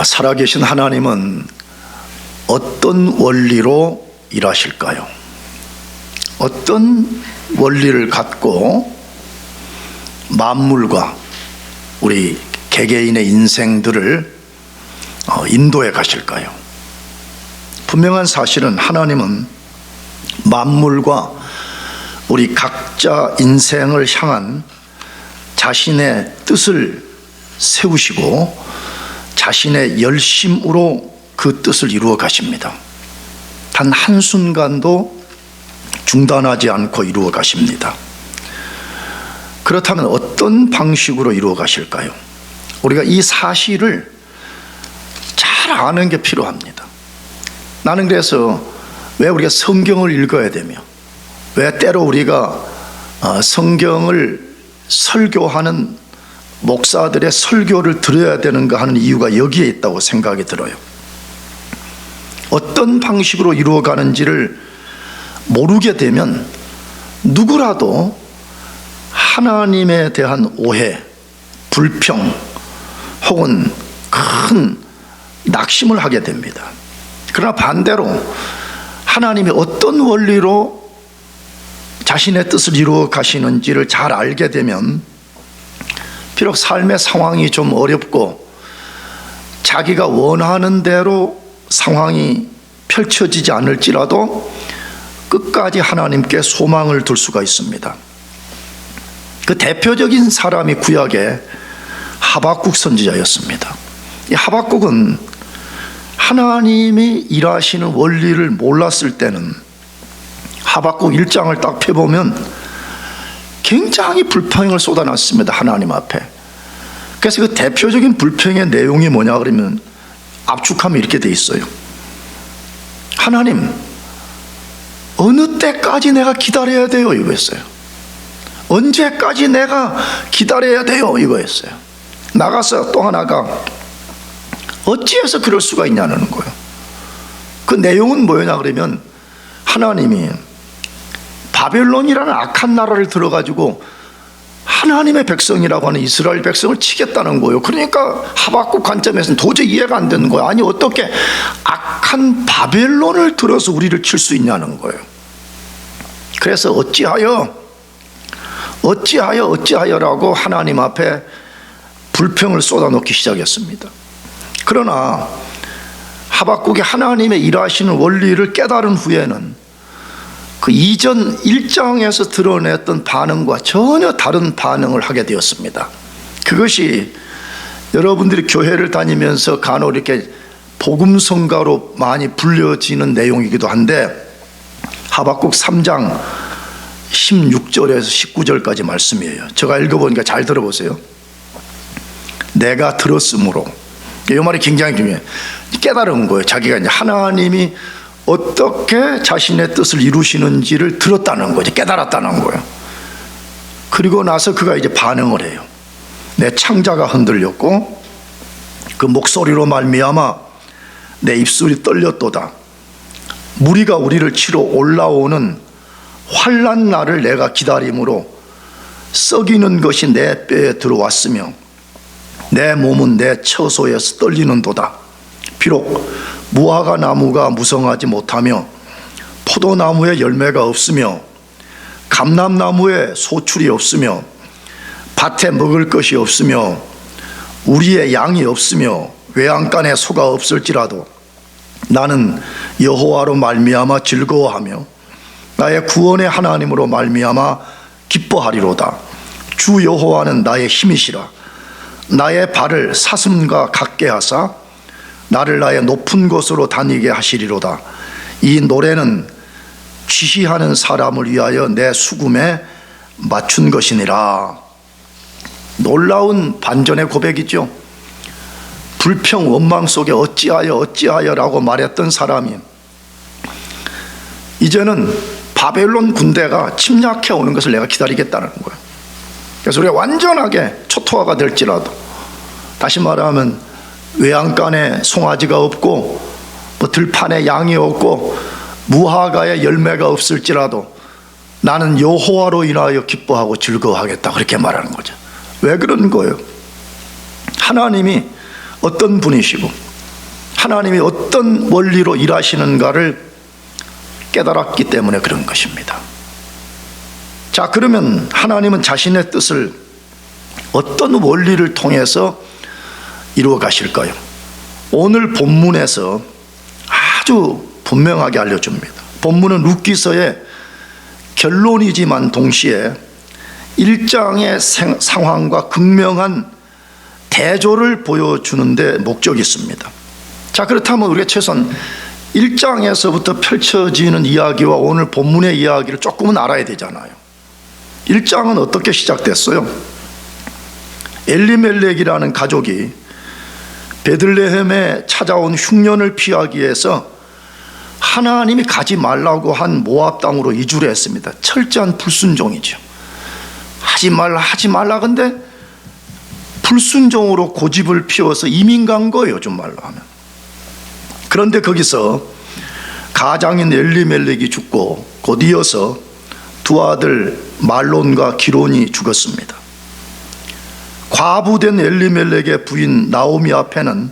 살아계신 하나님은 어떤 원리로 일하실까요? 어떤 원리를 갖고 만물과 우리 개개인의 인생들을 인도해 가실까요? 분명한 사실은 하나님은 만물과 우리 각자 인생을 향한 자신의 뜻을 세우시고 자신의 열심으로 그 뜻을 이루어 가십니다. 단 한순간도 중단하지 않고 이루어 가십니다. 그렇다면 어떤 방식으로 이루어 가실까요? 우리가 이 사실을 잘 아는 게 필요합니다. 나는 그래서 왜 우리가 성경을 읽어야 되며, 왜 때로 우리가 성경을 설교하는 목사들의 설교를 들어야 되는가 하는 이유가 여기에 있다고 생각이 들어요. 어떤 방식으로 이루어가는지를 모르게 되면 누구라도 하나님에 대한 오해, 불평 혹은 큰 낙심을 하게 됩니다. 그러나 반대로 하나님이 어떤 원리로 자신의 뜻을 이루어 가시는지를 잘 알게 되면 비록 삶의 상황이 좀 어렵고 자기가 원하는 대로 상황이 펼쳐지지 않을지라도 끝까지 하나님께 소망을 둘 수가 있습니다. 그 대표적인 사람이 구약의 하박국 선지자였습니다. 이 하박국은 하나님이 일하시는 원리를 몰랐을 때는 하박국 1장을 딱 펴보면 굉장히 불평을 쏟아놨습니다. 하나님 앞에. 그래서 그 대표적인 불평의 내용이 뭐냐 그러면 압축하면 이렇게 돼 있어요. 하나님, 어느 때까지 내가 기다려야 돼요? 이거였어요. 언제까지 내가 기다려야 돼요? 이거였어요. 나가서 또 하나가 어찌해서 그럴 수가 있냐는 거예요. 그 내용은 뭐였냐 그러면 하나님이 바벨론이라는 악한 나라를 들어가지고 하나님의 백성이라고 하는 이스라엘 백성을 치겠다는 거예요. 그러니까 하박국 관점에서는 도저히 이해가 안 되는 거예요. 아니 어떻게 악한 바벨론을 들어서 우리를 칠 수 있냐는 거예요. 그래서 어찌하여라고 하나님 앞에 불평을 쏟아놓기 시작했습니다. 그러나 하박국이 하나님의 일하시는 원리를 깨달은 후에는 그 이전 1장에서 드러냈던 반응과 전혀 다른 반응을 하게 되었습니다. 그것이 여러분들이 교회를 다니면서 간혹 이렇게 복음성가로 많이 불려지는 내용이기도 한데, 하박국 3장 16절에서 19절까지 말씀이에요. 제가 읽어보니까 잘 들어보세요. 내가 들었으므로, 이 말이 굉장히 중요해요. 깨달은 거예요. 자기가 이제 하나님이 어떻게 자신의 뜻을 이루시는지를 들었다는 거죠. 깨달았다는 거예요. 그리고 나서 그가 이제 반응을 해요. 내 창자가 흔들렸고 그 목소리로 말미암아 내 입술이 떨렸도다. 무리가 우리를 치러 올라오는 환난 날을 내가 기다림으로 썩이는 것이 내 뼈에 들어왔으며 내 몸은 내 처소에서 떨리는도다. 비록 무화과 나무가 무성하지 못하며 포도나무에 열매가 없으며 감람나무에 소출이 없으며 밭에 먹을 것이 없으며 우리의 양이 없으며 외양간에 소가 없을지라도 나는 여호와로 말미암아 즐거워하며 나의 구원의 하나님으로 말미암아 기뻐하리로다. 주 여호와는 나의 힘이시라. 나의 발을 사슴과 같게 하사 나를 나의 높은 곳으로 다니게 하시리로다. 이 노래는 취시하는 사람을 위하여 내 수금에 맞춘 것이니라. 놀라운 반전의 고백이죠. 불평 원망 속에 어찌하여라고 말했던 사람이 이제는 바벨론 군대가 침략해 오는 것을 내가 기다리겠다는 거예요. 그래서 우리가 완전하게 초토화가 될지라도, 다시 말하면 외양간에 송아지가 없고 들판에 양이 없고 무화과에 열매가 없을지라도 나는 여호와로 인하여 기뻐하고 즐거워하겠다, 그렇게 말하는 거죠. 왜 그런 거예요? 하나님이 어떤 분이시고 하나님이 어떤 원리로 일하시는가를 깨달았기 때문에 그런 것입니다. 자, 그러면 하나님은 자신의 뜻을 어떤 원리를 통해서 이루어 가실까요? 오늘 본문에서 아주 분명하게 알려줍니다. 본문은 룻기서의 결론이지만 동시에 1장의 상황과 극명한 대조를 보여주는 데 목적이 있습니다. 자, 그렇다면 우리가 최소한 1장에서부터 펼쳐지는 이야기와 오늘 본문의 이야기를 조금은 알아야 되잖아요. 1장은 어떻게 시작됐어요? 엘리멜렉이라는 가족이 베들레헴에 찾아온 흉년을 피하기 위해서 하나님이 가지 말라고 한 모압 땅으로 이주를 했습니다. 철저한 불순종이죠. 하지 말라 근데 불순종으로 고집을 피워서 이민 간 거예요, 좀 말로 하면. 그런데 거기서 가장인 엘리멜렉이 죽고 곧 이어서 두 아들 말론과 기론이 죽었습니다. 과부된 엘리멜렉의 부인 나오미 앞에는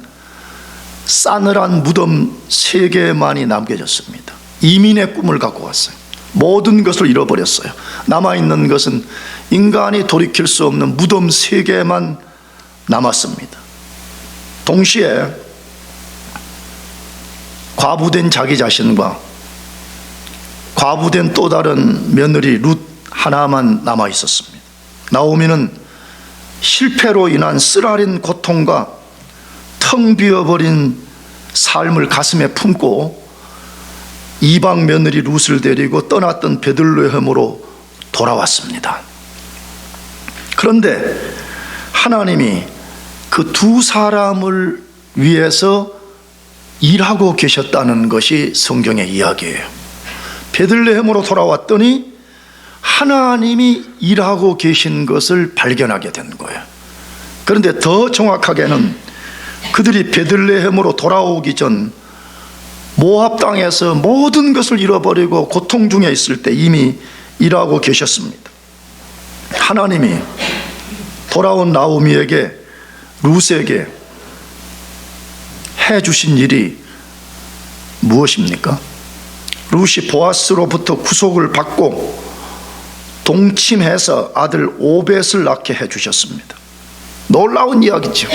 싸늘한 무덤 3개만이 남겨졌습니다. 이민의 꿈을 갖고 왔어요. 모든 것을 잃어버렸어요. 남아있는 것은 인간이 돌이킬 수 없는 무덤 3개만 남았습니다. 동시에 과부된 자기 자신과 과부된 또 다른 며느리 룻 하나만 남아 있었습니다. 나오미는 실패로 인한 쓰라린 고통과 텅 비어버린 삶을 가슴에 품고 이방 며느리 룻을 데리고 떠났던 베들레헴으로 돌아왔습니다. 그런데 하나님이 그 두 사람을 위해서 일하고 계셨다는 것이 성경의 이야기예요. 베들레헴으로 돌아왔더니 하나님이 일하고 계신 것을 발견하게 된 거예요. 그런데 더 정확하게는 그들이 베들레헴으로 돌아오기 전 모압 땅에서 모든 것을 잃어버리고 고통 중에 있을 때 이미 일하고 계셨습니다. 하나님이 돌아온 나오미에게 룻에게 해주신 일이 무엇입니까? 룻이 보아스로부터 구속을 받고 동침해서 아들 오벳을 낳게 해주셨습니다. 놀라운 이야기죠.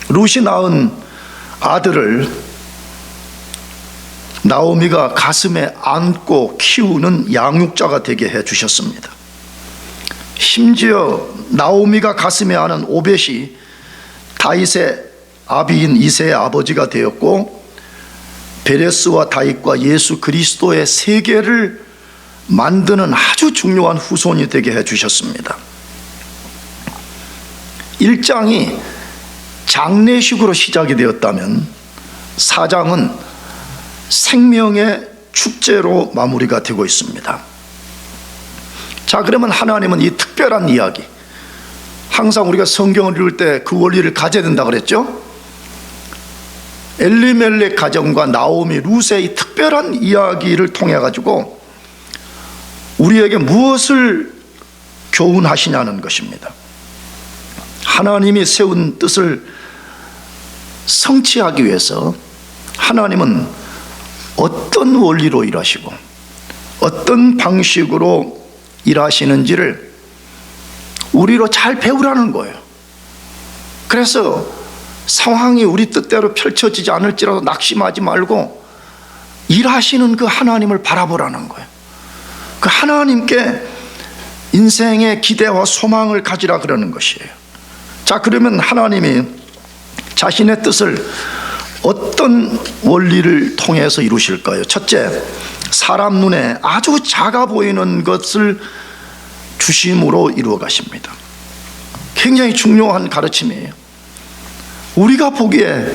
룻이 낳은 아들을 나오미가 가슴에 안고 키우는 양육자가 되게 해주셨습니다. 심지어 나오미가 가슴에 안은 오벳이 다윗의 아비인 이새의 아버지가 되었고 베레스와 다윗과 예수 그리스도의 세계를 만드는 아주 중요한 후손이 되게 해주셨습니다. 1장이 장례식으로 시작이 되었다면 4장은 생명의 축제로 마무리가 되고 있습니다. 자, 그러면 하나님은 이 특별한 이야기, 항상 우리가 성경을 읽을 때 그 원리를 가져야 된다 그랬죠? 엘리멜렉 가정과 나오미 룻의 이 특별한 이야기를 통해 가지고 우리에게 무엇을 교훈하시냐는 것입니다. 하나님이 세운 뜻을 성취하기 위해서 하나님은 어떤 원리로 일하시고 어떤 방식으로 일하시는지를 우리로 잘 배우라는 거예요. 그래서 상황이 우리 뜻대로 펼쳐지지 않을지라도 낙심하지 말고 일하시는 그 하나님을 바라보라는 거예요. 그 하나님께 인생의 기대와 소망을 가지라 그러는 것이에요. 자, 그러면 하나님이 자신의 뜻을 어떤 원리를 통해서 이루실까요? 첫째, 사람 눈에 아주 작아 보이는 것을 주심으로 이루어 가십니다. 굉장히 중요한 가르침이에요. 우리가 보기에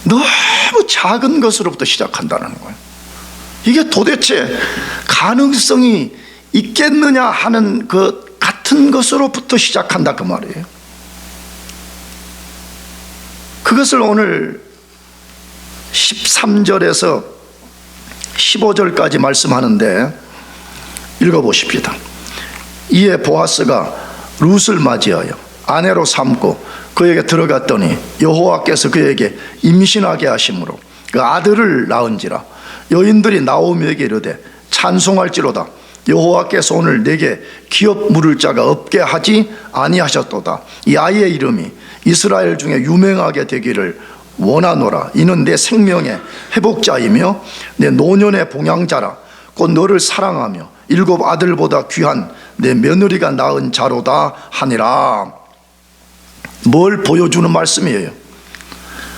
너무 작은 것으로부터 시작한다는 거예요. 이게 도대체 가능성이 있겠느냐 하는 그 같은 것으로부터 시작한다 그 말이에요. 그것을 오늘 13절에서 15절까지 말씀하는데 읽어보십시다. 이에 보아스가 룻을 맞이하여 아내로 삼고 그에게 들어갔더니 여호와께서 그에게 임신하게 하심으로 그 아들을 낳은지라. 여인들이 나오미에게 이르되 찬송할지로다. 여호와께서 오늘 내게 기업 물을 자가 없게 하지 아니하셨도다. 이 아이의 이름이 이스라엘 중에 유명하게 되기를 원하노라. 이는 내 생명의 회복자이며 내 노년의 봉양자라. 곧 너를 사랑하며 7 아들보다 귀한 내 며느리가 낳은 자로다 하니라. 뭘 보여주는 말씀이에요?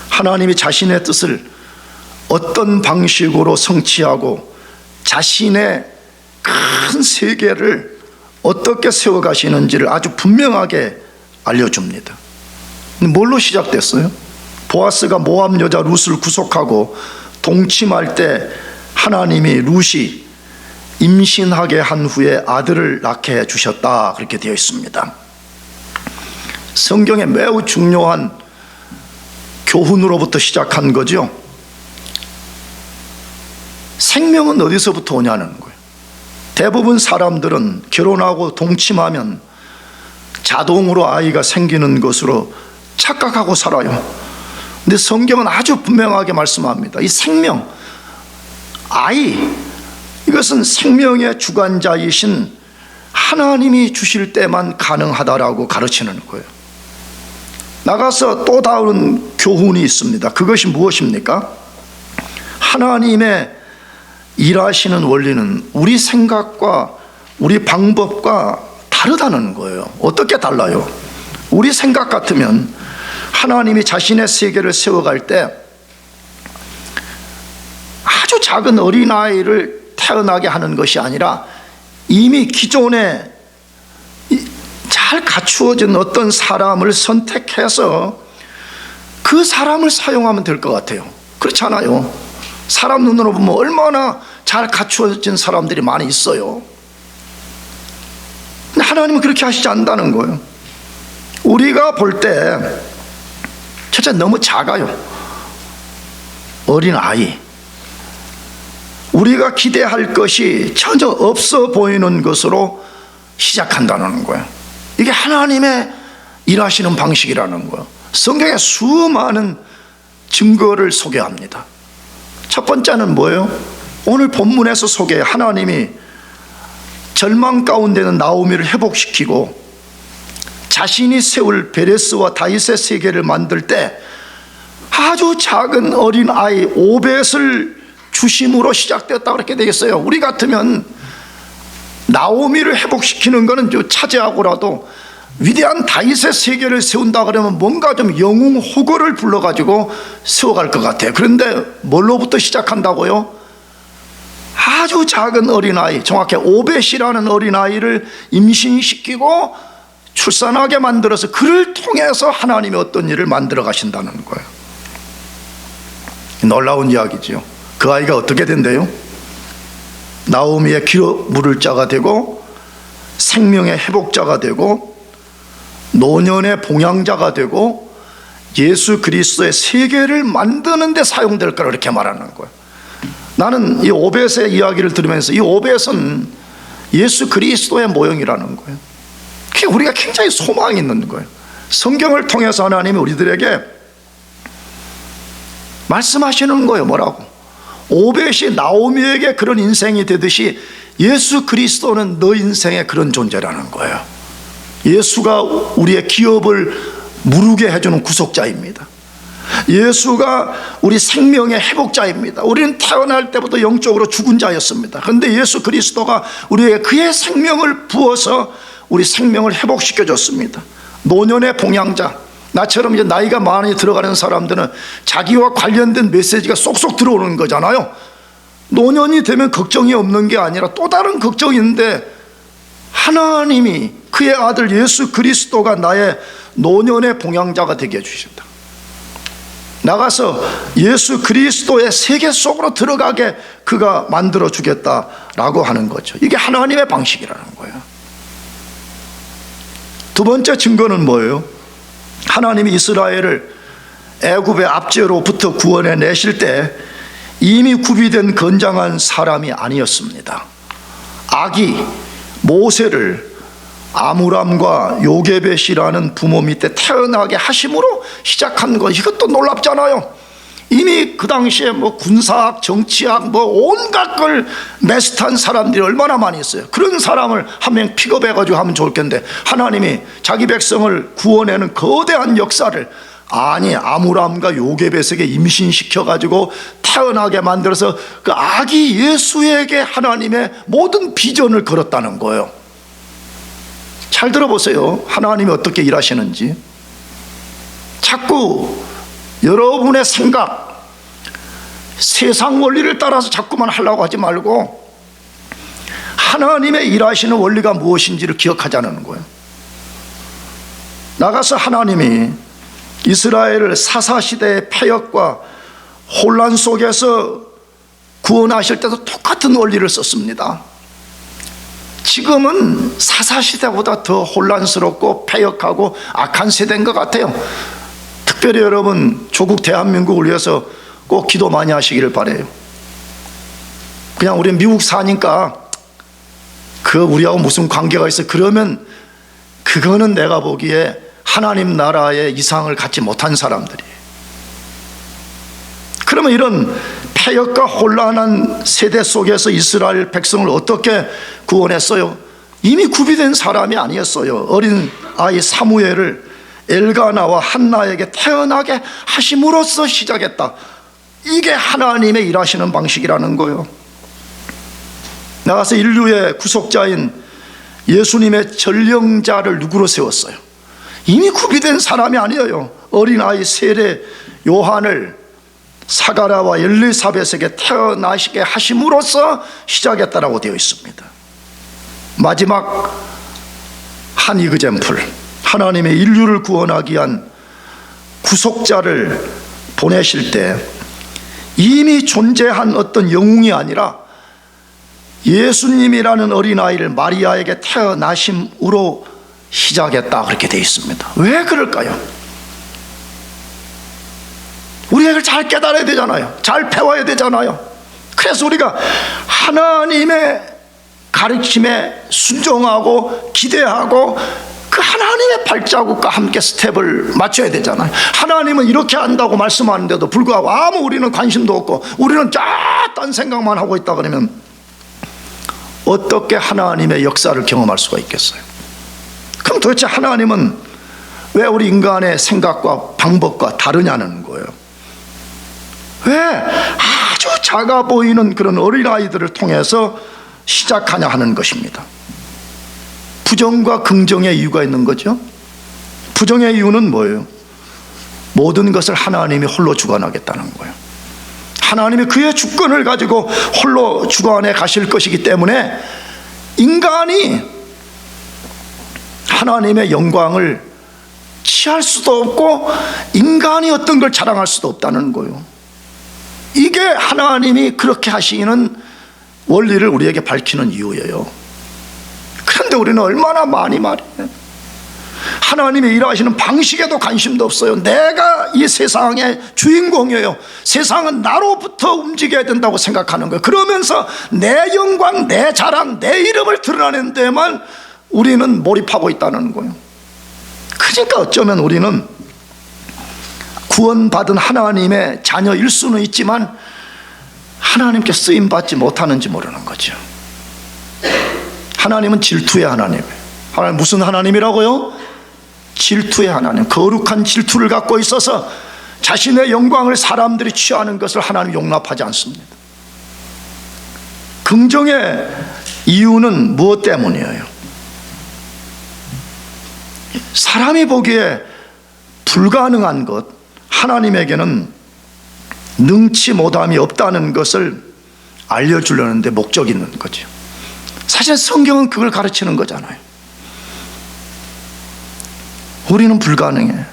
하나님이 자신의 뜻을 어떤 방식으로 성취하고 자신의 큰 세계를 어떻게 세워가시는지를 아주 분명하게 알려줍니다. 뭘로 시작됐어요? 보아스가 모압 여자 룻을 구속하고 동침할 때 하나님이 룻이 임신하게 한 후에 아들을 낳게 해주셨다, 그렇게 되어 있습니다. 성경에 매우 중요한 교훈으로부터 시작한 거죠. 생명은 어디서부터 오냐는 거예요. 대부분 사람들은 결혼하고 동침하면 자동으로 아이가 생기는 것으로 착각하고 살아요. 근데 성경은 아주 분명하게 말씀합니다. 이 생명, 아이, 이것은 생명의 주관자이신 하나님이 주실 때만 가능하다라고 가르치는 거예요. 나가서 또 다른 교훈이 있습니다. 그것이 무엇입니까? 하나님의 일하시는 원리는 우리 생각과 우리 방법과 다르다는 거예요. 어떻게 달라요? 우리 생각 같으면 하나님이 자신의 세계를 세워갈 때 아주 작은 어린아이를 태어나게 하는 것이 아니라 이미 기존에 잘 갖추어진 어떤 사람을 선택해서 그 사람을 사용하면 될 것 같아요. 그렇지 않아요? 사람 눈으로 보면 얼마나 잘 갖추어진 사람들이 많이 있어요. 근데 하나님은 그렇게 하시지 않는다는 거예요. 우리가 볼 때 첫째, 너무 작아요. 어린아이, 우리가 기대할 것이 전혀 없어 보이는 것으로 시작한다는 거예요. 이게 하나님의 일하시는 방식이라는 거예요. 성경에 수많은 증거를 소개합니다. 첫 번째는 뭐예요? 오늘 본문에서 소개, 하나님이 절망 가운데는 나오미를 회복시키고 자신이 세울 베레스와 다윗의 세계를 만들 때 아주 작은 어린아이 오벳을 주심으로 시작되었다, 그렇게 되겠어요. 우리 같으면 나오미를 회복시키는 것은 좀 차지하고라도 위대한 다윗의 세계를 세운다 그러면 뭔가 좀 영웅 호거를 불러가지고 세워갈 것 같아요. 그런데 뭘로부터 시작한다고요? 아주 작은 어린아이, 정확히 오벳이라는 어린아이를 임신시키고 출산하게 만들어서 그를 통해서 하나님이 어떤 일을 만들어 가신다는 거예요. 놀라운 이야기죠. 그 아이가 어떻게 된대요? 나오미의 기업 물을 자가 되고 생명의 회복자가 되고 노년의 봉양자가 되고 예수 그리스도의 세계를 만드는 데 사용될 거라, 이렇게 말하는 거예요. 나는 이 오벳의 이야기를 들으면서 이 오벳은 예수 그리스도의 모형이라는 거예요. 그게 우리가 굉장히 소망이 있는 거예요. 성경을 통해서 하나님이 우리들에게 말씀하시는 거예요. 뭐라고? 오벳이 나오미에게 그런 인생이 되듯이 예수 그리스도는 너 인생에 그런 존재라는 거예요. 예수가 우리의 기업을 무르게 해주는 구속자입니다. 예수가 우리 생명의 회복자입니다. 우리는 태어날 때부터 영적으로 죽은 자였습니다. 그런데 예수 그리스도가 우리에게 그의 생명을 부어서 우리 생명을 회복시켜 줬습니다. 노년의 봉양자, 나처럼 이제 나이가 많이 들어가는 사람들은 자기와 관련된 메시지가 쏙쏙 들어오는 거잖아요. 노년이 되면 걱정이 없는 게 아니라 또 다른 걱정이 있는데, 하나님이 그의 아들 예수 그리스도가 나의 노년의 봉양자가 되게 해주신다. 나가서 예수 그리스도의 세계 속으로 들어가게 그가 만들어 주겠다라고 하는 거죠. 이게 하나님의 방식이라는 거예요. 두 번째 증거는 뭐예요? 하나님이 이스라엘을 애굽의 압제로부터 구원해 내실 때 이미 구비된 건장한 사람이 아니었습니다. 악이 모세를 아므람과 요게벳이라는 부모 밑에 태어나게 하심으로 시작한 것, 이것도 놀랍잖아요. 이미 그 당시에 뭐 군사학, 정치학, 뭐 온갖 걸 메스트한 사람들이 얼마나 많이 있어요. 그런 사람을 한 명 픽업해가지고 하면 좋을 텐데, 하나님이 자기 백성을 구원하는 거대한 역사를 아므람과 요게벳에게 임신시켜가지고 태어나게 만들어서 그 아기 예수에게 하나님의 모든 비전을 걸었다는 거예요. 잘 들어보세요. 하나님이 어떻게 일하시는지. 자꾸 여러분의 생각, 세상 원리를 따라서 자꾸만 하려고 하지 말고 하나님의 일하시는 원리가 무엇인지를 기억하자는 거예요. 나가서 하나님이 이스라엘을 사사시대의 패역과 혼란 속에서 구원하실 때도 똑같은 원리를 썼습니다. 지금은 사사시대보다 더 혼란스럽고 패역하고 악한 세대인 것 같아요. 특별히 여러분, 조국 대한민국을 위해서 꼭 기도 많이 하시기를 바라요. 그냥 우리 미국 사니까 그 우리하고 무슨 관계가 있어, 그러면 그거는 내가 보기에 하나님 나라의 이상을 갖지 못한 사람들이에요. 그러면 이런 패역과 혼란한 세대 속에서 이스라엘 백성을 어떻게 구원했어요? 이미 구비된 사람이 아니었어요. 어린 아이 사무엘을 엘가나와 한나에게 태어나게 하심으로써 시작했다. 이게 하나님의 일하시는 방식이라는 거예요. 나가서 인류의 구속자인 예수님의 전령자를 누구로 세웠어요? 이미 구비된 사람이 아니에요. 어린아이 세례 요한을 사가랴와 엘리사벳에게 태어나시게 하심으로써 시작했다라고 되어 있습니다. 마지막 한 이그젬플, 하나님의 인류를 구원하기 위한 구속자를 보내실 때 이미 존재한 어떤 영웅이 아니라 예수님이라는 어린아이를 마리아에게 태어나심으로 시작했다, 그렇게 되어 있습니다. 왜 그럴까요? 우리 애를 잘 깨달아야 되잖아요. 잘 배워야 되잖아요. 그래서 우리가 하나님의 가르침에 순종하고 기대하고 그 하나님의 발자국과 함께 스텝을 맞춰야 되잖아요. 하나님은 이렇게 한다고 말씀하는데도 불구하고 아무 우리는 관심도 없고 우리는 딴 생각만 하고 있다 그러면 어떻게 하나님의 역사를 경험할 수가 있겠어요? 그럼 도대체 하나님은 왜 우리 인간의 생각과 방법과 다르냐는 거예요. 왜 아주 작아 보이는 그런 어린아이들을 통해서 시작하냐 하는 것입니다. 부정과 긍정의 이유가 있는 거죠. 부정의 이유는 뭐예요? 모든 것을 하나님이 홀로 주관하겠다는 거예요. 하나님이 그의 주권을 가지고 홀로 주관해 가실 것이기 때문에 인간이 하나님의 영광을 취할 수도 없고 인간이 어떤 걸 자랑할 수도 없다는 거예요. 이게 하나님이 그렇게 하시는 원리를 우리에게 밝히는 이유예요. 그런데 우리는 얼마나 많이 말해요. 하나님이 일하시는 방식에도 관심도 없어요. 내가 이 세상의 주인공이에요. 세상은 나로부터 움직여야 된다고 생각하는 거예요. 그러면서 내 영광, 내 자랑, 내 이름을 드러내는 데만 우리는 몰입하고 있다는 거예요. 그러니까 어쩌면 우리는 구원받은 하나님의 자녀일 수는 있지만 하나님께 쓰임받지 못하는지 모르는 거죠. 하나님은 질투의 하나님이에요. 하나님 무슨 하나님이라고요? 질투의 하나님. 거룩한 질투를 갖고 있어서 자신의 영광을 사람들이 취하는 것을 하나님 용납하지 않습니다. 긍정의 이유는 무엇 때문이에요? 사람이 보기에 불가능한 것, 하나님에게는 능치 못함이 없다는 것을 알려주려는 데 목적이 있는 거죠. 사실 성경은 그걸 가르치는 거잖아요. 우리는 불가능해.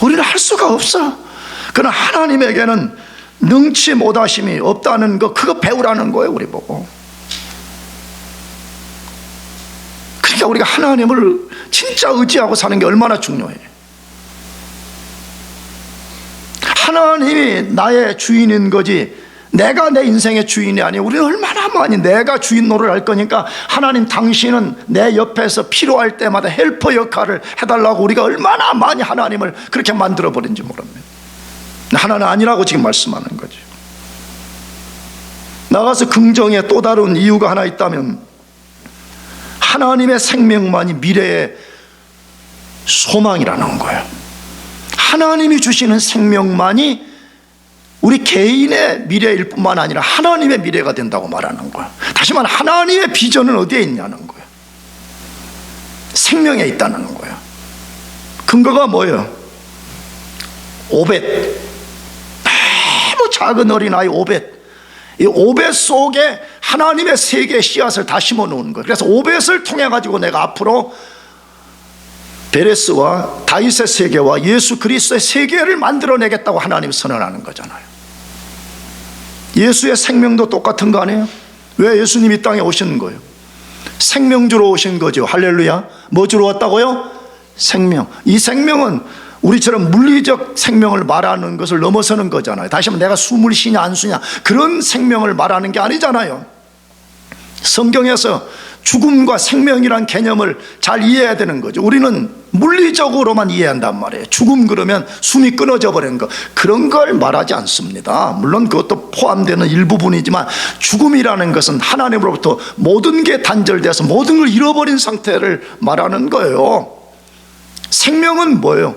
우리는 할 수가 없어. 그러나 하나님에게는 능치 못하심이 없다는 거, 그거 배우라는 거예요, 우리 보고. 그러니까 우리가 하나님을 진짜 의지하고 사는 게 얼마나 중요해요. 하나님이 나의 주인인 거지 내가 내 인생의 주인이 아니에요. 우리는 얼마나 많이 내가 주인 노릇을 할 거니까 하나님 당신은 내 옆에서 필요할 때마다 헬퍼 역할을 해달라고 우리가 얼마나 많이 하나님을 그렇게 만들어버린지 모릅니다. 하나는 아니라고 지금 말씀하는 거죠. 나가서 긍정의 또 다른 이유가 하나 있다면 하나님의 생명만이 미래의 소망이라는 거예요. 하나님이 주시는 생명만이 우리 개인의 미래일 뿐만 아니라 하나님의 미래가 된다고 말하는 거예요. 다시 말하면 하나님의 비전은 어디에 있냐는 거예요. 생명에 있다는 거예요. 근거가 뭐예요? 오벳, 너무 작은 어린아이 오벳, 이 오벳 속에 하나님의 세계의 씨앗을 다 심어 놓은 거예요. 그래서 오벳을 통해 가지고 내가 앞으로 베레스와 다윗의 세계와 예수 그리스도의 세계를 만들어내겠다고 하나님이 선언하는 거잖아요. 예수의 생명도 똑같은 거 아니에요? 왜 예수님이 이 땅에 오신 거예요? 생명 주러 오신 거죠. 할렐루야. 뭐 주러 왔다고요? 생명. 이 생명은 우리처럼 물리적 생명을 말하는 것을 넘어서는 거잖아요. 다시 한번 내가 숨을 쉬냐 안 쉬냐 그런 생명을 말하는 게 아니잖아요. 성경에서 죽음과 생명이란 개념을 잘 이해해야 되는 거죠. 우리는 물리적으로만 이해한단 말이에요. 죽음 그러면 숨이 끊어져 버리는 거, 그런 걸 말하지 않습니다. 물론 그것도 포함되는 일부분이지만 죽음이라는 것은 하나님으로부터 모든 게 단절돼서 모든 걸 잃어버린 상태를 말하는 거예요. 생명은 뭐예요?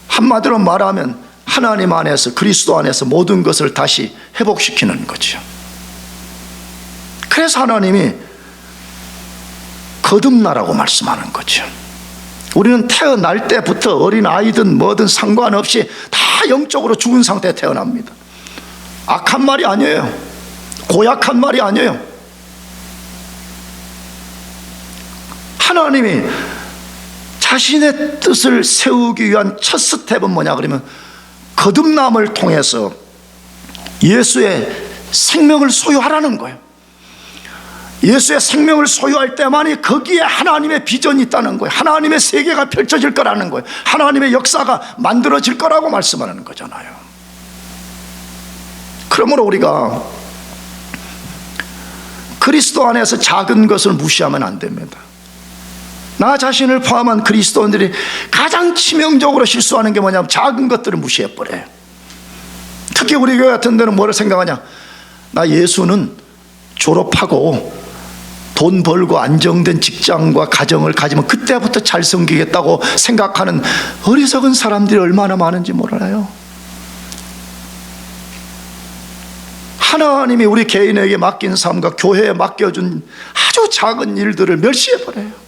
한마디로 말하면 하나님 안에서, 그리스도 안에서 모든 것을 다시 회복시키는 거죠. 그래서 하나님이 거듭나라고 말씀하는 거죠. 우리는 태어날 때부터 어린아이든 뭐든 상관없이 다 영적으로 죽은 상태에 태어납니다. 악한 말이 아니에요. 고약한 말이 아니에요. 하나님이 자신의 뜻을 세우기 위한 첫 스텝은 뭐냐 그러면 거듭남을 통해서 예수의 생명을 소유하라는 거예요. 예수의 생명을 소유할 때만이 거기에 하나님의 비전이 있다는 거예요. 하나님의 세계가 펼쳐질 거라는 거예요. 하나님의 역사가 만들어질 거라고 말씀하는 거잖아요. 그러므로 우리가 그리스도 안에서 작은 것을 무시하면 안 됩니다. 나 자신을 포함한 그리스도인들이 가장 치명적으로 실수하는 게 뭐냐면 작은 것들을 무시해버려요. 특히 우리 교회 같은 데는 뭐를 생각하냐, 나 예수는 졸업하고 돈 벌고 안정된 직장과 가정을 가지면 그때부터 잘 섬기겠다고 생각하는 어리석은 사람들이 얼마나 많은지 몰라요. 하나님이 우리 개인에게 맡긴 삶과 교회에 맡겨준 아주 작은 일들을 멸시해버려요.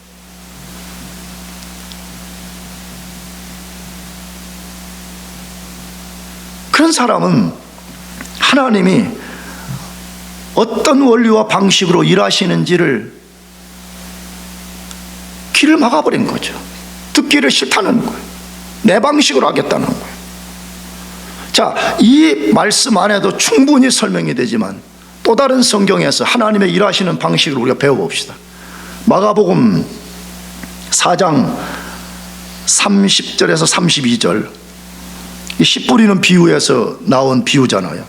그런 사람은 하나님이 어떤 원리와 방식으로 일하시는지를 길을 막아버린 거죠. 듣기를 싫다는 거예요. 내 방식으로 하겠다는 거예요. 자, 이 말씀 안에도 충분히 설명이 되지만 또 다른 성경에서 하나님의 일하시는 방식을 우리가 배워봅시다. 마가복음 4장 30절에서 32절, 이 씨 뿌리는 비유에서 나온 비유잖아요.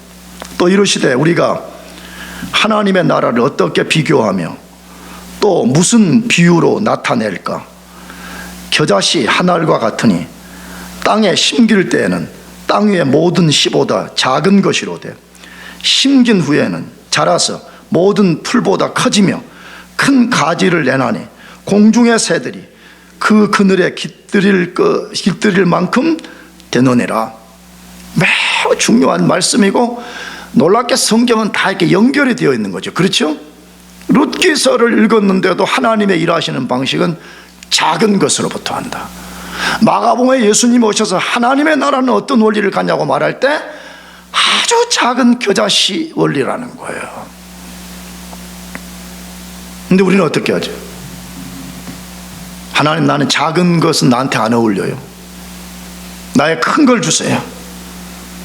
또 이르시되 우리가 하나님의 나라를 어떻게 비교하며 또 무슨 비유로 나타낼까? 겨자씨 한 알과 같으니 땅에 심길 때에는 땅 위의 모든 씨보다 작은 것이로되 심긴 후에는 자라서 모든 풀보다 커지며 큰 가지를 내나니 공중의 새들이 그 그늘에 깃들일 만큼 되느니라. 매우 중요한 말씀이고 놀랍게 성경은 다 이렇게 연결이 되어 있는 거죠. 그렇죠? 룻기서를 읽었는데도 하나님의 일하시는 방식은 작은 것으로부터 한다. 마가복음에 예수님이 오셔서 하나님의 나라는 어떤 원리를 갖냐고 말할 때 아주 작은 겨자씨 원리라는 거예요. 근데 우리는 어떻게 하죠? 하나님, 나는 작은 것은 나한테 안 어울려요. 나의 큰 걸 주세요.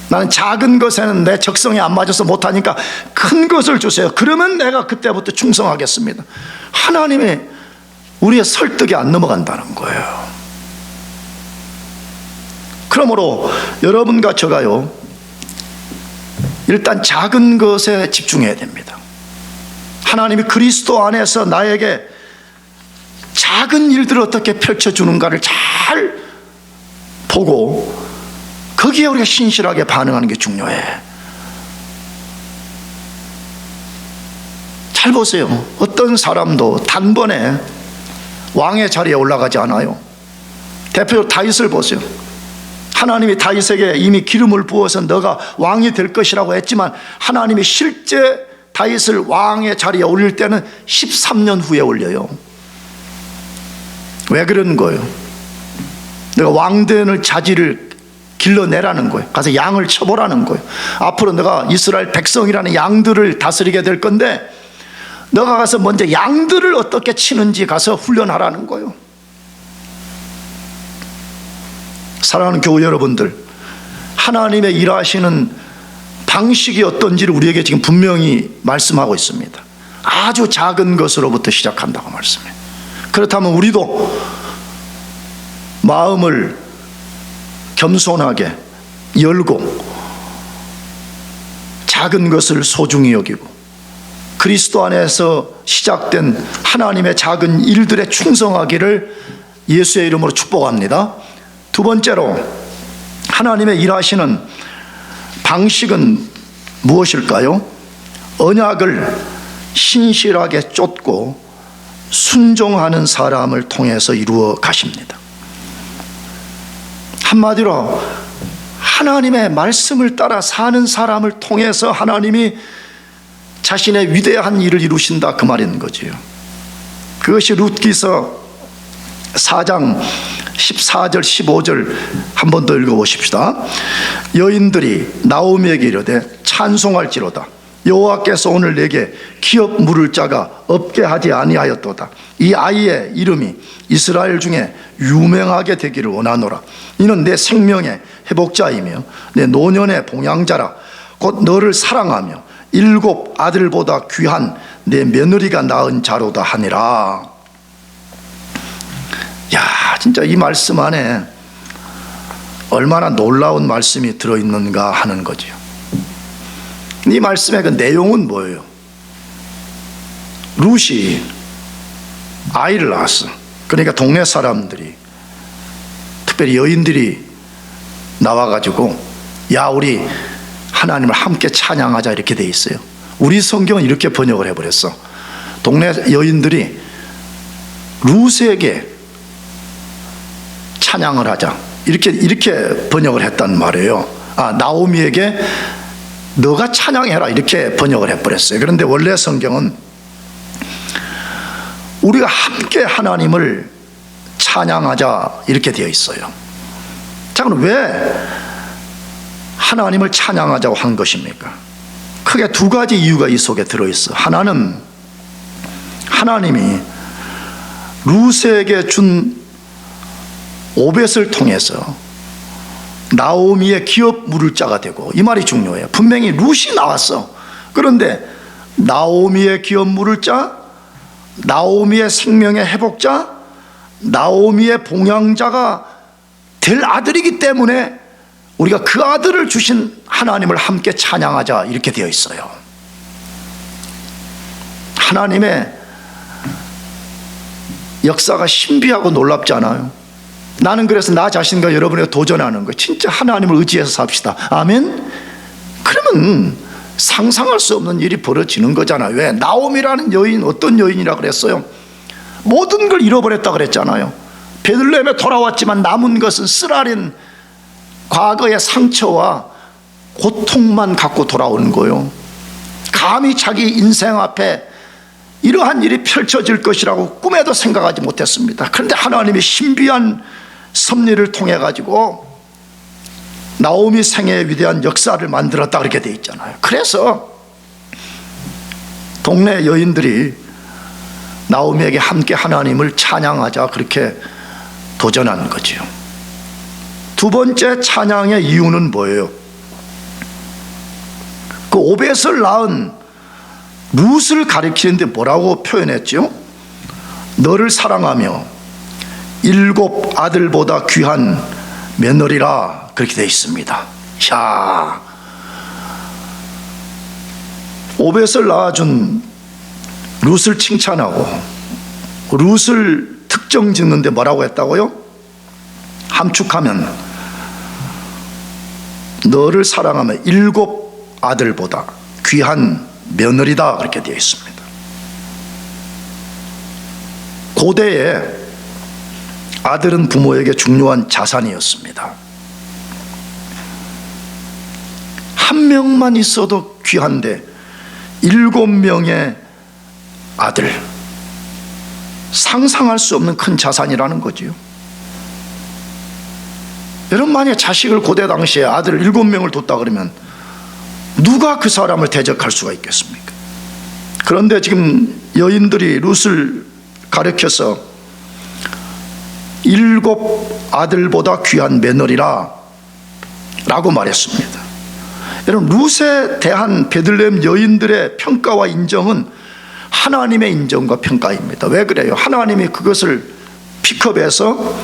나는 작은 것에는 내 적성에 안 맞아서 못하니까 큰 것을 주세요. 그러면 내가 그때부터 충성하겠습니다. 하나님의 우리의 설득이 안 넘어간다는 거예요. 그러므로 여러분과 저가요, 일단 작은 것에 집중해야 됩니다. 하나님이 그리스도 안에서 나에게 작은 일들을 어떻게 펼쳐주는가를 잘 보고 거기에 우리가 신실하게 반응하는 게 중요해. 잘 보세요. 어떤 사람도 단번에 왕의 자리에 올라가지 않아요. 대표적으로 다윗을 보세요. 하나님이 다윗에게 이미 기름을 부어서 너가 왕이 될 것이라고 했지만 하나님이 실제 다윗을 왕의 자리에 올릴 때는 13년 후에 올려요. 왜 그러는 거예요? 내가 왕되는 자질을 길러내라는 거예요. 가서 양을 쳐보라는 거예요. 앞으로 내가 이스라엘 백성이라는 양들을 다스리게 될 건데 너가 가서 먼저 양들을 어떻게 치는지 가서 훈련하라는 거예요. 사랑하는 교우 여러분들, 하나님의 일하시는 방식이 어떤지를 우리에게 지금 분명히 말씀하고 있습니다. 아주 작은 것으로부터 시작한다고 말씀해요. 그렇다면 우리도 마음을 겸손하게 열고 작은 것을 소중히 여기고 그리스도 안에서 시작된 하나님의 작은 일들에 충성하기를 예수의 이름으로 축복합니다. 두 번째로 하나님의 일하시는 방식은 무엇일까요? 언약을 신실하게 쫓고 순종하는 사람을 통해서 이루어 가십니다. 한마디로 하나님의 말씀을 따라 사는 사람을 통해서 하나님이 자신의 위대한 일을 이루신다, 그 말인 거지요. 그것이 룻기서 4장 14절 15절 한 번 더 읽어보십시다. 여인들이 나오미에게 이르되 찬송할지로다. 여호와께서 오늘 내게 기업 물을 자가 없게 하지 아니하였도다. 이 아이의 이름이 이스라엘 중에 유명하게 되기를 원하노라. 이는 내 생명의 회복자이며 내 노년의 봉양자라. 곧 너를 사랑하며 7 아들보다 귀한 내 며느리가 낳은 자로다 하니라. 야, 진짜 이 말씀 안에 얼마나 놀라운 말씀이 들어있는가 하는 거죠. 이 말씀의 그 내용은 뭐예요? 룻이 아이를 낳았어. 그러니까 동네 사람들이, 특별히 여인들이 나와가지고 야, 우리 하나님을 함께 찬양하자, 이렇게 돼 있어요. 우리 성경은 이렇게 번역을 해버렸어. 동네 여인들이 룻에게 찬양을 하자, 이렇게 번역을 했단 말이에요. 나오미에게 너가 찬양해라, 이렇게 번역을 해버렸어요. 그런데 원래 성경은 우리가 함께 하나님을 찬양하자, 이렇게 되어 있어요. 자, 그럼 왜 하나님을 찬양하자고 한 것입니까? 크게 2가지 이유가 이 속에 들어있어. 하나는 하나님이 룻에게 준 오벳을 통해서 나오미의 기업 물을 자가 되고, 이 말이 중요해요. 분명히 룻이 나왔어. 그런데 나오미의 기업 물을 자, 나오미의 생명의 회복자, 나오미의 봉양자가 될 아들이기 때문에 우리가 그 아들을 주신 하나님을 함께 찬양하자, 이렇게 되어 있어요. 하나님의 역사가 신비하고 놀랍지 않아요? 나는 그래서 나 자신과 여러분에게 도전하는 거예요. 진짜 하나님을 의지해서 삽시다. 아멘? 그러면 상상할 수 없는 일이 벌어지는 거잖아요. 왜? 나오미라는 여인, 어떤 여인이라 그랬어요? 모든 걸 잃어버렸다 그랬잖아요. 베들레헴에 돌아왔지만 남은 것은 쓰라린 과거의 상처와 고통만 갖고 돌아오는 거예요. 감히 자기 인생 앞에 이러한 일이 펼쳐질 것이라고 꿈에도 생각하지 못했습니다. 그런데 하나님이 신비한 섭리를 통해 가지고 나오미 생애의 위대한 역사를 만들었다, 그렇게 돼 있잖아요. 그래서 동네 여인들이 나오미에게 함께 하나님을 찬양하자, 그렇게 도전한 거지요. 두 번째 찬양의 이유는 뭐예요? 그 오벳을 낳은 룻을 가리키는데 뭐라고 표현했죠? 너를 사랑하며 7 아들보다 귀한 며느리라, 그렇게 되어 있습니다. 야, 오벳을 낳아준 룻을 칭찬하고 룻을 특정 짓는데 뭐라고 했다고요? 함축하면 너를 사랑하며 7 아들보다 귀한 며느리다, 그렇게 되어 있습니다. 고대에 아들은 부모에게 중요한 자산이었습니다. 한 명만 있어도 귀한데 7명의 아들, 상상할 수 없는 큰 자산이라는 거지요. 여러분, 만약에 자식을 고대 당시에 아들 7명을 뒀다 그러면 누가 그 사람을 대적할 수가 있겠습니까? 그런데 지금 여인들이 룻을 가르쳐서 7 아들보다 귀한 며느리라 라고 말했습니다. 여러분, 룻에 대한 베들레헴 여인들의 평가와 인정은 하나님의 인정과 평가입니다. 왜 그래요? 하나님이 그것을 픽업해서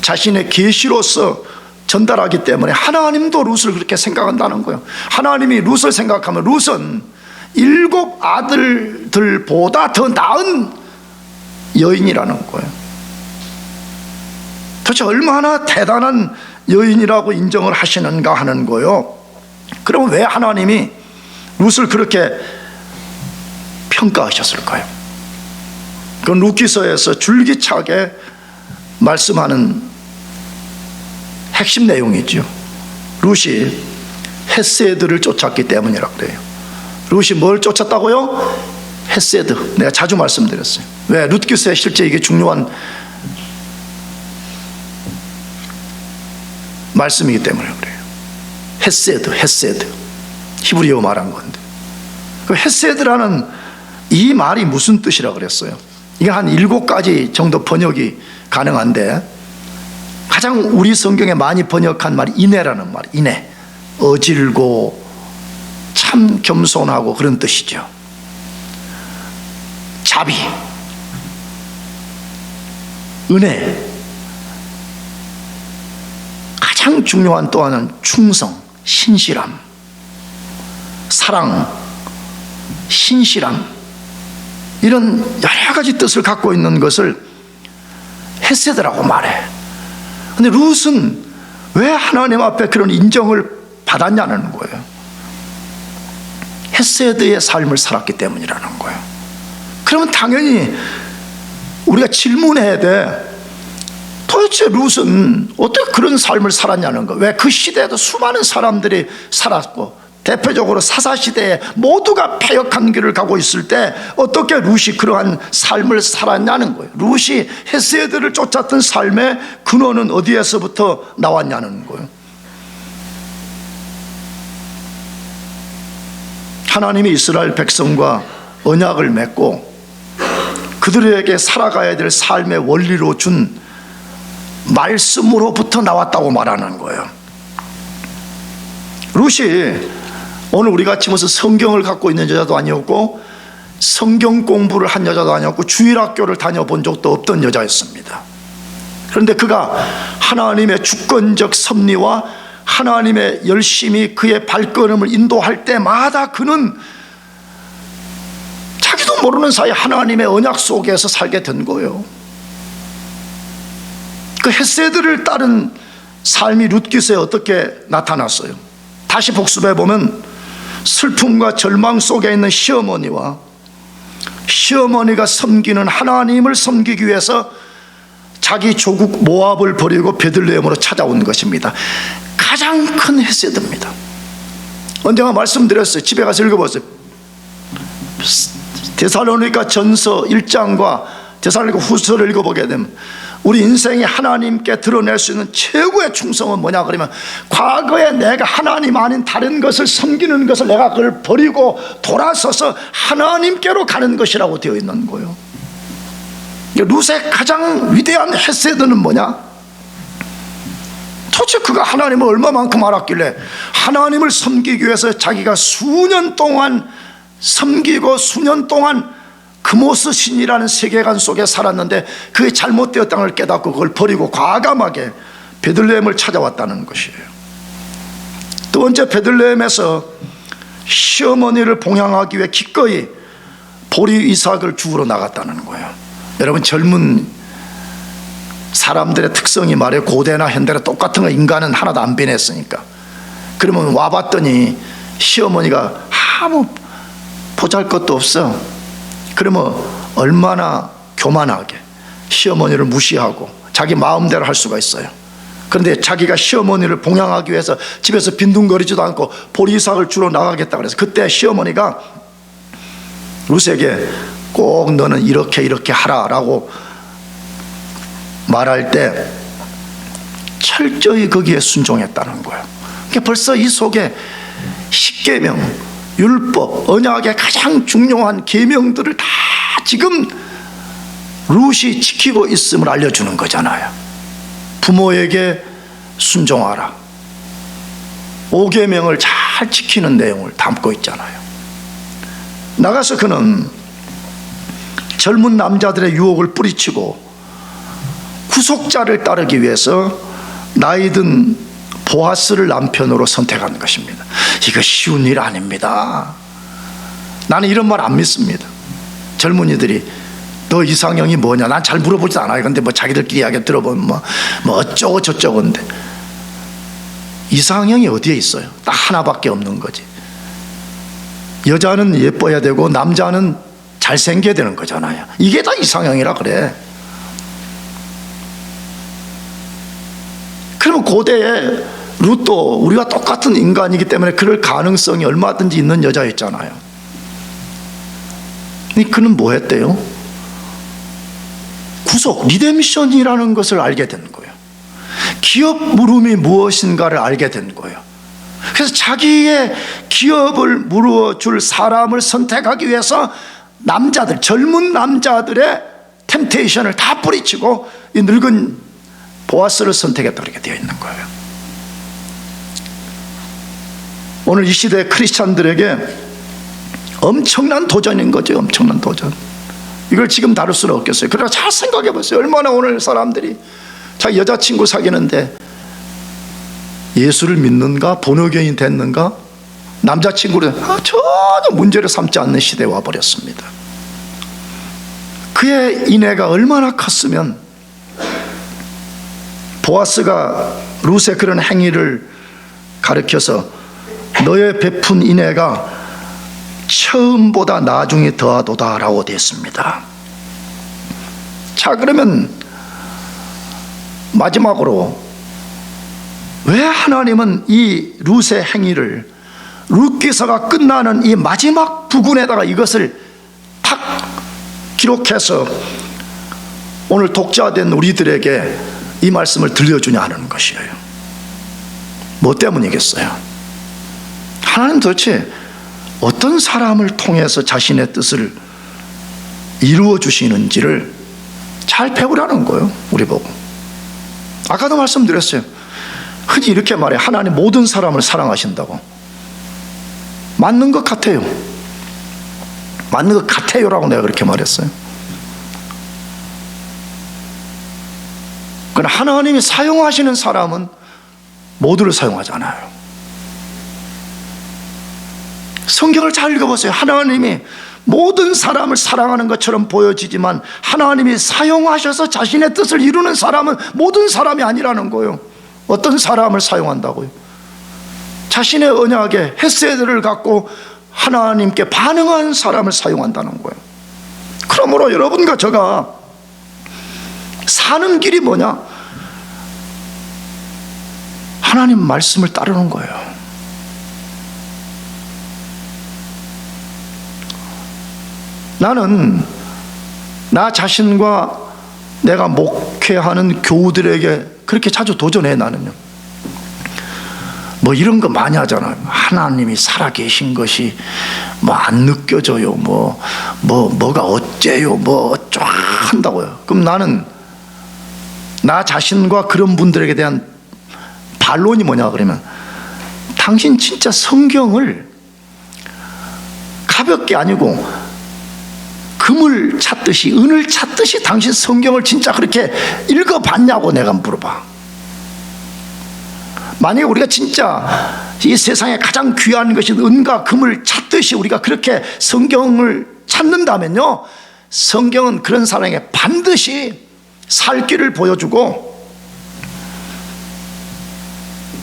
자신의 계시로서 전달하기 때문에 하나님도 룻을 그렇게 생각한다는 거예요. 하나님이 룻을 생각하면 룻은 7 아들들보다 더 나은 여인이라는 거예요. 도대체 얼마나 대단한 여인이라고 인정을 하시는가 하는 거예요. 그럼 왜 하나님이 룻을 그렇게 평가하셨을까요? 그건 룻기서에서 줄기차게 말씀하는 핵심 내용이죠. 룻이 헤세드를 쫓았기 때문이라고 그래요. 룻이 뭘 쫓았다고요? 헤세드. 내가 자주 말씀드렸어요. 왜? 룻기서에 실제 이게 중요한 말씀이기 때문에 그래요. 헤세드. 히브리어 말한 건데. 그 헤세드라는 이 말이 무슨 뜻이라고 그랬어요? 이게 한 7가지 정도 번역이 가능한데, 가장 우리 성경에 많이 번역한 말이 인애라는 말. 인애, 어질고 참 겸손하고 그런 뜻이죠. 자비, 은혜, 가장 중요한 또 하나는 충성, 신실함, 사랑, 신실함, 이런 여러 가지 뜻을 갖고 있는 것을 헤세드라고 말해. 근데 룻은 왜 하나님 앞에 그런 인정을 받았냐는 거예요. 헤세드의 삶을 살았기 때문이라는 거예요. 그러면 당연히 우리가 질문해야 돼. 도대체 룻은 어떻게 그런 삶을 살았냐는 거예요. 왜? 그 시대에도 수많은 사람들이 살았고, 대표적으로 사사시대에 모두가 패역한 길을 가고 있을 때 어떻게 룻이 그러한 삶을 살았냐는 거예요. 룻이 헤세드를 쫓았던 삶의 근원은 어디에서부터 나왔냐는 거예요. 하나님이 이스라엘 백성과 언약을 맺고 그들에게 살아가야 될 삶의 원리로 준 말씀으로부터 나왔다고 말하는 거예요. 룻이 오늘 우리 같이 무슨 성경을 갖고 있는 여자도 아니었고, 성경 공부를 한 여자도 아니었고, 주일학교를 다녀본 적도 없던 여자였습니다. 그런데 그가 하나님의 주권적 섭리와 하나님의 열심히 그의 발걸음을 인도할 때마다 그는 자기도 모르는 사이 하나님의 언약 속에서 살게 된 거예요. 그 헤세드를 따른 삶이 룻기서에 어떻게 나타났어요? 다시 복습해 보면 슬픔과 절망 속에 있는 시어머니와 시어머니가 섬기는 하나님을 섬기기 위해서 자기 조국 모압을 버리고 베들레헴으로 찾아온 것입니다. 가장 큰 헤세드입니다. 언젠가 말씀드렸어요. 집에 가서 읽어보세요. 데살로니가 전서 1장과 데살로니가 후서를 읽어보게 되면 우리 인생이 하나님께 드러낼 수 있는 최고의 충성은 뭐냐 그러면, 과거에 내가 하나님 아닌 다른 것을 섬기는 것을 내가 그걸 버리고 돌아서서 하나님께로 가는 것이라고 되어 있는 거예요. 룻의 가장 위대한 헤세드는 뭐냐? 도대체 그가 하나님을 얼마만큼 알았길래 하나님을 섬기기 위해서 자기가 수년 동안 섬기고 수년 동안 그모스 신이라는 세계관 속에 살았는데 그게 잘못되었다는 걸 깨닫고 그걸 버리고 과감하게 베들레헴을 찾아왔다는 것이에요. 두 번째, 베들레헴에서 시어머니를 봉양하기 위해 기꺼이 보리 이삭을 주우러 나갔다는 거예요. 여러분, 젊은 사람들의 특성이 말이에요. 고대나 현대나 똑같은 거, 인간은 하나도 안 변했으니까. 그러면 와봤더니 시어머니가 아무 보잘것도 없어. 그러면 얼마나 교만하게 시어머니를 무시하고 자기 마음대로 할 수가 있어요. 그런데 자기가 시어머니를 봉양하기 위해서 집에서 빈둥거리지도 않고 보리삭을 주러 나가겠다 그래서, 그때 시어머니가 룻에게 꼭 너는 이렇게 하라라고 말할 때 철저히 거기에 순종했다는 거예요. 그러니까 벌써 이 속에 십계명, 율법, 언약의 가장 중요한 계명들을 다 지금 룻이 지키고 있음을 알려주는 거잖아요. 부모에게 순종하라, 5계명을 잘 지키는 내용을 담고 있잖아요. 나가서 그는 젊은 남자들의 유혹을 뿌리치고 구속자를 따르기 위해서 나이든 보아스를 남편으로 선택한 것입니다. 이거 쉬운 일 아닙니다. 나는 이런 말 안 믿습니다. 젊은이들이 너 이상형이 뭐냐? 난 잘 물어보지도 않아요. 근데 뭐 자기들끼리 이야기 들어보면 뭐 어쩌고 저쩌고인데, 이상형이 어디에 있어요? 딱 하나밖에 없는 거지. 여자는 예뻐야 되고 남자는 잘생겨야 되는 거잖아요. 이게 다 이상형이라 그래. 그러면 고대에 룻도 우리가 똑같은 인간이기 때문에 그럴 가능성이 얼마든지 있는 여자였잖아요. 그는 뭐 했대요? 구속, 리뎀션이라는 것을 알게 된 거예요. 기업 물음이 무엇인가를 알게 된 거예요. 그래서 자기의 기업을 물어줄 사람을 선택하기 위해서 남자들, 젊은 남자들의 템테이션을 다 뿌리치고 이 늙은 보아스를 선택했다, 그렇게 되어 있는 거예요. 오늘 이 시대 크리스찬들에게 엄청난 도전인 거죠. 엄청난 도전. 이걸 지금 다룰 수는 없겠어요. 그러나 잘 생각해 보세요. 얼마나 오늘 사람들이 자기 여자친구 사귀는데 예수를 믿는가? 본어교인이 됐는가? 남자친구를 전혀 문제를 삼지 않는 시대에 와버렸습니다. 그의 인애가 얼마나 컸으면 보아스가 룻의 그런 행위를 가르쳐서 너의 베푼 인애가 처음보다 나중에 더하도다라고 되어 있습니다. 자, 그러면 마지막으로 왜 하나님은 이 룻의 행위를 룻기서가 끝나는 이 마지막 부분에다가 이것을 탁 기록해서 오늘 독자된 우리들에게 이 말씀을 들려주냐 하는 것이에요. 뭐 때문이겠어요? 하나님 도대체 어떤 사람을 통해서 자신의 뜻을 이루어 주시는지를 잘 배우라는 거예요. 우리 보고. 아까도 말씀드렸어요. 흔히 이렇게 말해, 하나님 모든 사람을 사랑하신다고. 맞는 것 같아요. 맞는 것 같아요라고 내가 그렇게 말했어요. 그러나 하나님이 사용하시는 사람은 모두를 사용하지 않아요. 성경을 잘 읽어보세요. 하나님이 모든 사람을 사랑하는 것처럼 보여지지만 하나님이 사용하셔서 자신의 뜻을 이루는 사람은 모든 사람이 아니라는 거예요. 어떤 사람을 사용한다고요? 자신의 언약에 헤세드를 갖고 하나님께 반응한 사람을 사용한다는 거예요. 그러므로 여러분과 제가 사는 길이 뭐냐? 하나님 말씀을 따르는 거예요. 나는 나 자신과 내가 목회하는 교우들에게 그렇게 자주 도전해. 나는요, 뭐 이런 거 많이 하잖아요. 하나님이 살아계신 것이 뭐 안 느껴져요. 뭐가 어째요. 뭐 쫙 한다고요. 그럼 나는 나 자신과 그런 분들에게 대한 반론이 뭐냐 그러면, 당신 진짜 성경을 가볍게 아니고 금을 찾듯이, 은을 찾듯이 당신 성경을 진짜 그렇게 읽어봤냐고 내가 물어봐. 만약에 우리가 진짜 이 세상에 가장 귀한 것인 은과 금을 찾듯이 우리가 그렇게 성경을 찾는다면요, 성경은 그런 사람에게 반드시 살 길을 보여주고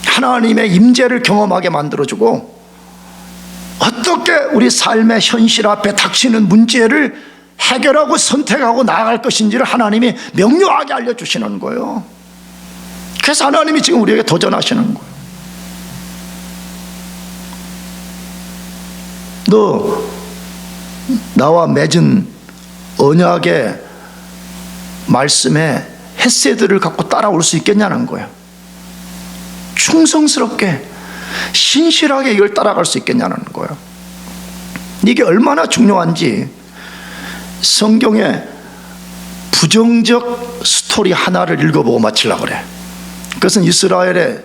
하나님의 임재를 경험하게 만들어주고 어떻게 우리 삶의 현실 앞에 닥치는 문제를 해결하고 선택하고 나아갈 것인지를 하나님이 명료하게 알려주시는 거예요. 그래서 하나님이 지금 우리에게 도전하시는 거예요. 너 나와 맺은 언약의 말씀에 헤세드를 갖고 따라올 수 있겠냐는 거예요. 충성스럽게 신실하게 이걸 따라갈 수 있겠냐는 거예요. 이게 얼마나 중요한지 성경의 부정적 스토리 하나를 읽어보고 마치려고 그래. 그것은 이스라엘의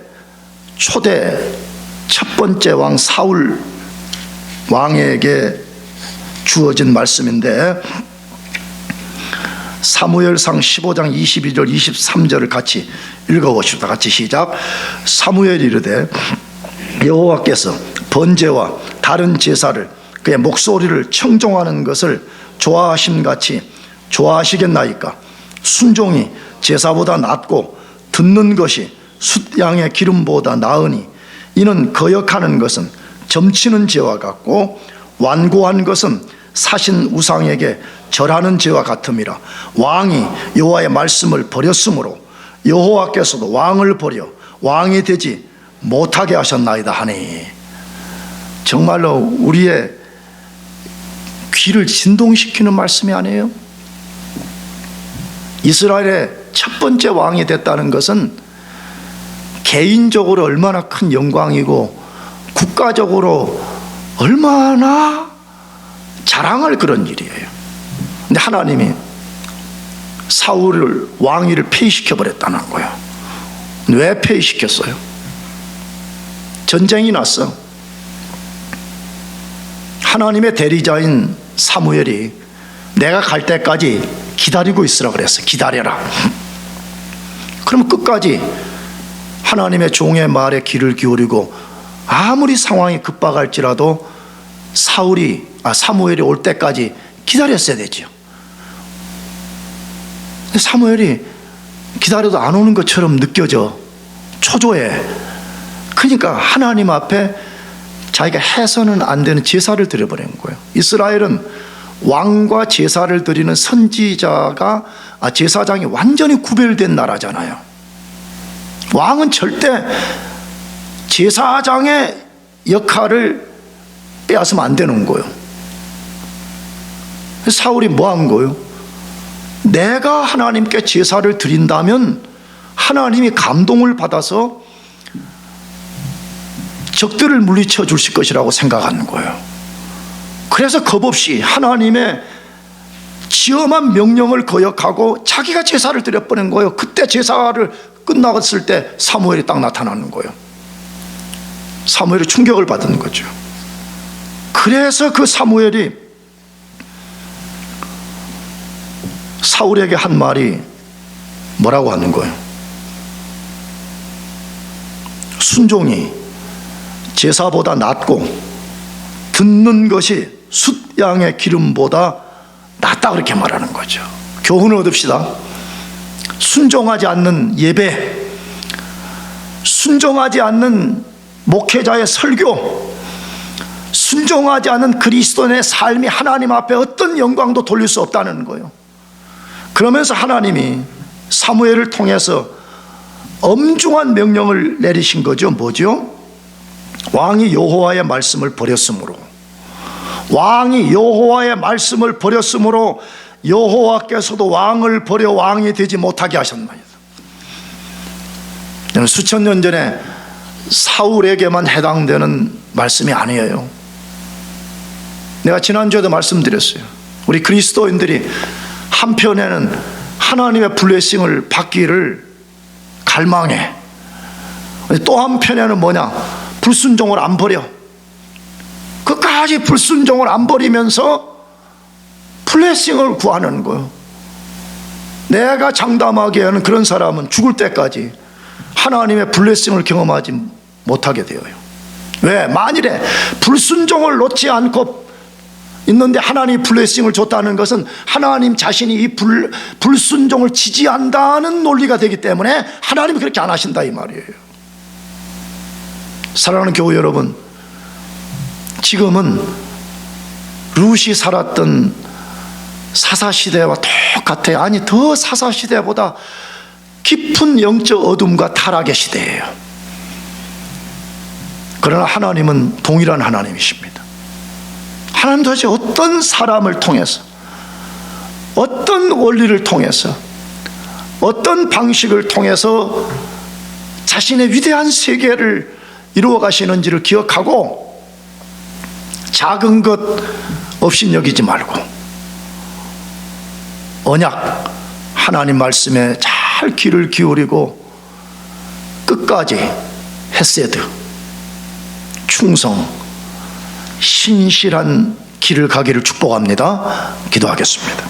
초대 첫 번째 왕 사울 왕에게 주어진 말씀인데, 사무엘상 15장 22절 23절을 같이 읽어보십시다. 같이 시작. 사무엘이 이르되 여호와께서 번제와 다른 제사를 그의 목소리를 청종하는 것을 좋아하심같이 좋아하시겠나이까? 순종이 제사보다 낫고 듣는 것이 숫양의 기름보다 나으니 이는 거역하는 것은 점치는 죄와 같고 완고한 것은 사신 우상에게 절하는 죄와 같음이라. 왕이 여호와의 말씀을 버렸으므로 여호와께서도 왕을 버려 왕이 되지 못하게 하셨나이다 하니. 정말로 우리의 귀를 진동시키는 말씀이 아니에요? 이스라엘의 첫 번째 왕이 됐다는 것은 개인적으로 얼마나 큰 영광이고 국가적으로 얼마나 자랑할 그런 일이에요. 근데 하나님이 사울을 왕위를 폐위시켜 버렸다는 거예요. 왜 폐위시켰어요? 전쟁이 났어. 하나님의 대리자인 사무엘이 내가 갈 때까지 기다리고 있으라 그랬어. 기다려라. 그럼 끝까지 하나님의 종의 말에 귀를 기울이고 아무리 상황이 급박할지라도 사무엘이 올 때까지 기다렸어야 되죠. 근데 사무엘이 기다려도 안 오는 것처럼 느껴져. 초조해. 그러니까 하나님 앞에 자기가 해서는 안 되는 제사를 드려버린 거예요. 이스라엘은 왕과 제사를 드리는 제사장이 완전히 구별된 나라잖아요. 왕은 절대 제사장의 역할을 빼앗으면 안 되는 거예요. 사울이 뭐 한 거예요? 내가 하나님께 제사를 드린다면 하나님이 감동을 받아서 적들을 물리쳐 주실 것이라고 생각하는 거예요. 그래서 겁없이 하나님의 지엄한 명령을 거역하고 자기가 제사를 드려버린 거예요. 그때 제사를 끝나갔을 때 사무엘이 딱 나타나는 거예요. 사무엘이 충격을 받은 거죠. 그래서 그 사무엘이 사울에게 한 말이 뭐라고 하는 거예요? 순종이 제사보다 낫고 듣는 것이 숫양의 기름보다 낫다, 그렇게 말하는 거죠. 교훈을 얻읍시다. 순종하지 않는 예배, 순종하지 않는 목회자의 설교, 순종하지 않은 그리스도인의 삶이 하나님 앞에 어떤 영광도 돌릴 수 없다는 거예요. 그러면서 하나님이 사무엘을 통해서 엄중한 명령을 내리신 거죠. 뭐죠? 왕이 여호와의 말씀을 버렸으므로, 왕이 여호와의 말씀을 버렸으므로 여호와께서도 왕을 버려 왕이 되지 못하게 하셨나이다. 수천 년 전에 사울에게만 해당되는 말씀이 아니에요. 내가 지난주에도 말씀드렸어요. 우리 그리스도인들이 한편에는 하나님의 블레싱을 받기를 갈망해. 또 한편에는 뭐냐? 불순종을 안 버려. 끝까지 불순종을 안 버리면서 블레싱을 구하는 거예요. 내가 장담하기에는 그런 사람은 죽을 때까지 하나님의 블레싱을 경험하지 못하게 되어요. 왜? 만일에 불순종을 놓지 않고 있는데 하나님이 블레싱을 줬다는 것은 하나님 자신이 이 불순종을 지지한다는 논리가 되기 때문에 하나님이 그렇게 안 하신다 이 말이에요. 사랑하는 교회 여러분, 지금은 룻이 살았던 사사시대와 똑같아요. 아니, 더 사사시대보다 깊은 영적 어둠과 타락의 시대예요. 그러나 하나님은 동일한 하나님이십니다. 하나님 도대체 어떤 사람을 통해서, 어떤 원리를 통해서, 어떤 방식을 통해서 자신의 위대한 세계를 이루어 가시는지를 기억하고 작은 것 없인 여기지 말고 언약 하나님 말씀에 잘 귀를 기울이고 끝까지 헤세드, 충성, 신실한 길을 가기를 축복합니다. 기도하겠습니다.